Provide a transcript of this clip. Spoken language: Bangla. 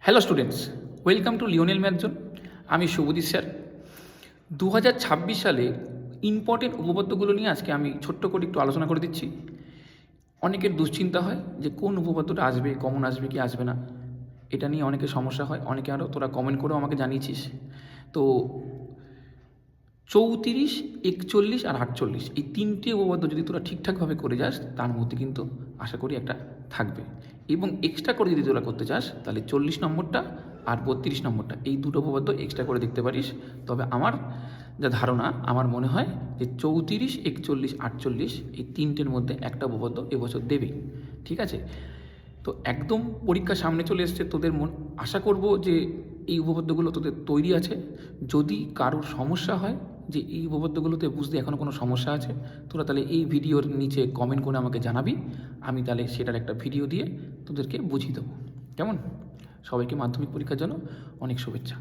Hello students, welcome to Lionel math zone. আমি শুভদীপ স্যার। 2026 সালে ইম্পর্টেন্ট উপপাদ্যগুলো নিয়ে আজকে আমি ছোট্ট করে একটু আলোচনা করে দিচ্ছি। অনেকের দুশ্চিন্তা হয় যে কোন উপপাদ্যটা আসবে, কমন আসবে কি আসবে না, এটা নিয়ে অনেকের সমস্যা হয়। অনেকে আরও তোরা কমেন্ট করেও আমাকে জানিয়েছিস। তো 34, 41 আর 48 এই তিনটে উপপাদ্য যদি তোরা ঠিকঠাকভাবে করে যাস, তার মধ্যে কিন্তু আশা করি একটা থাকবে। এবং এক্সট্রা করে যদি তোরা করতে চাস, তাহলে 40 নম্বরটা আর 32 নম্বরটা এই দুটো উপপাদ্য এক্সট্রা করে দেখতে পারিস। তবে আমার যা ধারণা, আমার মনে হয় যে 34, 41, 48 এই তিনটের মধ্যে একটা উপপাদ্য এবছর দেবে। ঠিক আছে? তো একদম পরীক্ষা সামনে চলে এসছে, তোদের আশা করব যে এই উপপাদ্যগুলো তোদের তৈরি আছে। যদি কারোর সমস্যা হয় যে এই উপপাদ্যগুলোতে বুঝতে এখনও কোনো সমস্যা আছে, তোরা তাহলে এই ভিডিওর নিচে কমেন্ট করে আমাকে জানাবি। আমি তাহলে সেটার একটা ভিডিও দিয়ে তোদেরকে বুঝিয়ে দেবো। কেমন? সবাইকে মাধ্যমিক পরীক্ষার জন্য অনেক শুভেচ্ছা।